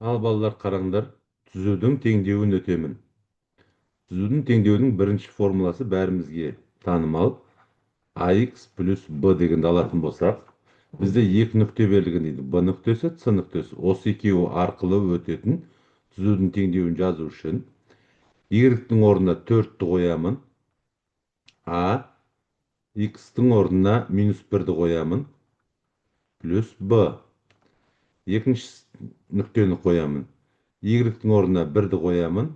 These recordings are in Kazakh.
Ал балалар қараңдар, түзудің теңдеуін өтемін. Түзудің теңдеуінің бірінші формуласы бәрімізге танымал. AX плюс B дегенді алатын болсақ, бізде екі нүкте берілген дейді. B нүктесі, C нүктесі. Осы екеуі арқылы өтетін түзудің теңдеуін жазу үшін Y-тің орнына 4-ті қоямын. А, X-тің орнына минус 1-ді қоямын. Плюс B. Екінші нүктені қоямын. Y-тің орнына 1-ді қоямын.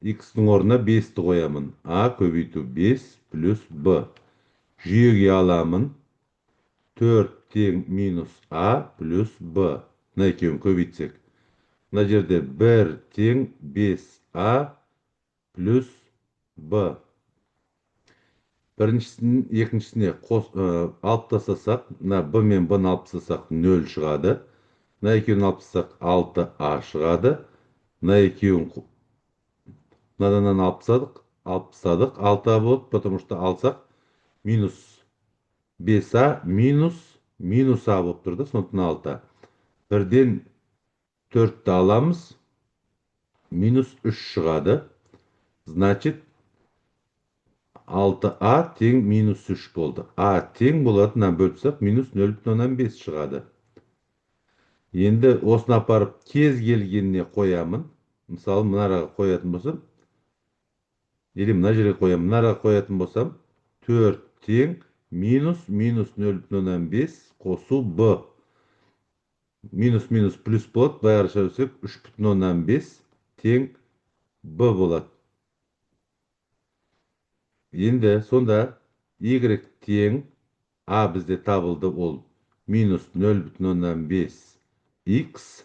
X-тің орнына 5-ті қоямын. А көбейту 5 плюс B. Жүйеге аламын. 4 тең минус А плюс B. Мына екеуін көбейтсек. Мына жерде 1 тең 5А плюс B. Біріншісін екіншісіне алып тастасақ, мына B мен B-ны алып тастасақ 0 шығады. Мына екеуін алып тастасақ 6А шығады. Мына екеуін мынадан алып тастадық 6А болады, потому что алсақ минус 5А минус А болып тұрды, сондықтан 6А. Бірден 4-ті аламыз, минус 3 шығады. Значит, 6А тең минус 3 болды. А тең болатыннан бөлсек, минус 0,5 шығады. Енді осыны апарып кез келгеніне қоямын. Мысалы, мынараға қоятын болсам, мына жерге қоямын. Мынараға қоятын болсам, 4 тең минус 0,5 қосу B. Минус плюс болады, баяғы сөйлесек 3,5 тең B болады. Енді сонда Y тең А бізде табылды, ол минус 0,5 X,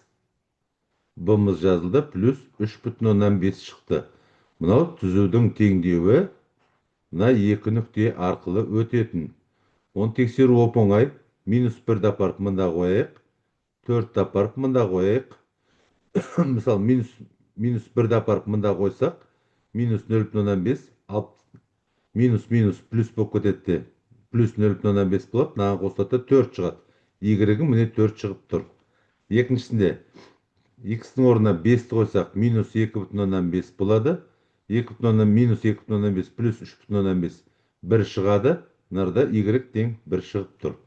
B-мыз жазылды, плюс 3,5 шықты. Мынау түзудің теңдеуі мына екі нүкте арқылы өтетін. Оны тексеру оп-оңай. Минус 1-ді апарып мында қояйық, 4-ті апарып мында қояйық. Мысалы, минус 1-ді апарып мында қойсақ, минус 0,5, минус плюс болып кетеді, плюс 0,5 болады, мынаған қосылады 4 шығады. Y-і міне 4 шығып тұр. Екіншісінде X-тің орнына 5-ті қойсақ, минус 2,5 болады. Минус 2,5 плюс 3,5 1 шығады. Мынарда Y тең 1 шығып тұр.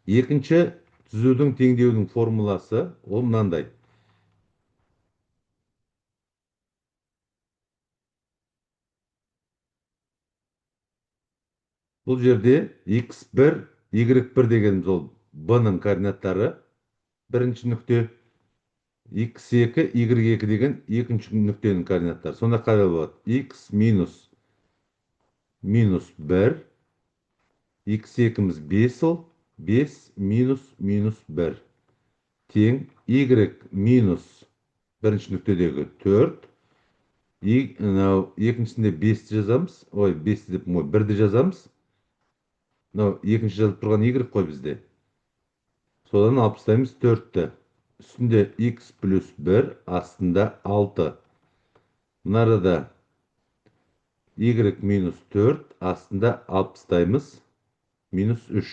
Екінші түзудің теңдеуінің формуласы ол мынандай. Бұл жерде x1, y1 дегеніміз ол b-ның координаттары. Бірінші нүкте, x2, y2 деген екінші нүктенің координаттары. Сонда қандай болады? X минус 1, x2-міз 5 ол, 5 минус 1. Тең y минус бірінші нүктедегі 4. Екіншісінде 5-ті жазамыз. 5-ті деп 1-ді жазамыз. Екінші жазып тұрған y қой бізде. Содан алып тастаймыз 4-ті. Үстінде x плюс 1, астында 6. Мынарада y минус 4, астында алып тастаймыз минус 3.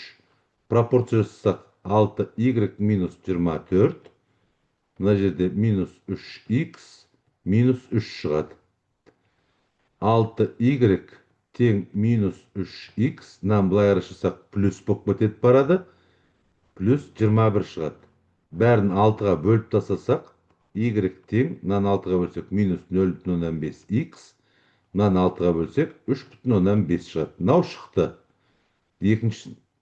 Пропорция жасасақ 6y минус 24. Мына жерде минус 3x минус 3 шығады. 6y тең минус 3x, мынаны былай жасасақ плюс болып кетеді барады, плюс 21 шығады. Бәрін 6-ға бөліп тастасақ, y тең, мынаны 6-ға бөлсек минус 0,5x, мынаны 6-ға бөлсек 3,5 шығады. Мынау шықты.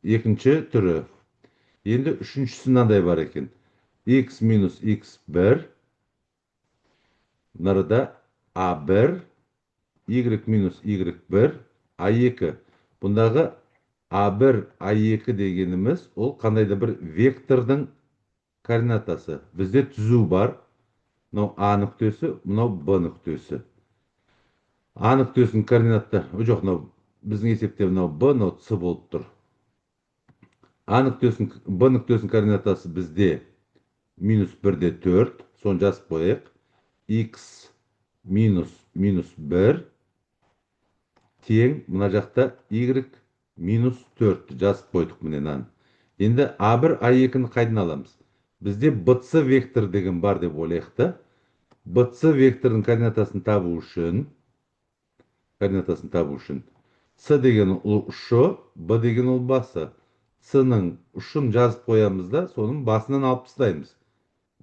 Екінші түрі. Енді үшіншісі мынандай бар екен. X минус x1, мынарда a1, y минус y1, a2. Бұндағы a1, a2 дегеніміз ол қандайда бір вектордың координатасы. Бізде түзу бар. Мынау а нүктесі, мынау б нүктесі. А нүктесінің координаттары, жоқ, мынау біздің есепте мынау б, мынау с болып тұр. Б нүктесінің координатасы бізде минус 1-де 4, соны жазып қояйық. X минус 1 тең, мына жақта y минус 4 жазып қойдық, міне нан. Енді a1, a2-ні қайдан аламыз? Бізде бытсы вектор деген бар деп ойлайық та. Бытсы вектордың координатасын табу үшін с деген ол ұшы, б деген ол басы. С-ның ұшын жазып қоямыз да, соның басынан алып тастаймыз.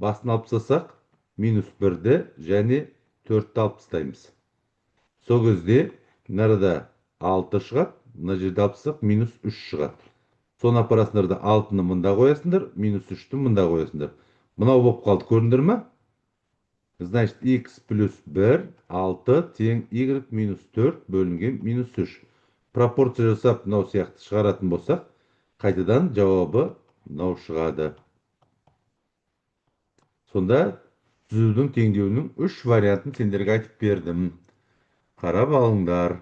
Басын алып тастасақ, минус 1-ді және 4-ті алып тастаймыз. Сол кезде мынарада 6 шығады, мына жерде алып тастасақ, минус 3 шығады. Соны апарасыңдар да 6-ны мында қоясыңдар, минус 3-ті мында қоясыңдар. Мынау болып қалды, көрдіңдер ма? Значит, x плюс 1, 6 тең y минус 4 бөлінген минус 3. Пропорция жасап, мынау сияқты шығаратын болсақ, қайтадан жауабы мынау шығады. Сонда түзудің теңдеуінің 3 вариантын сендерге айтып бердім. Қарап алыңдар.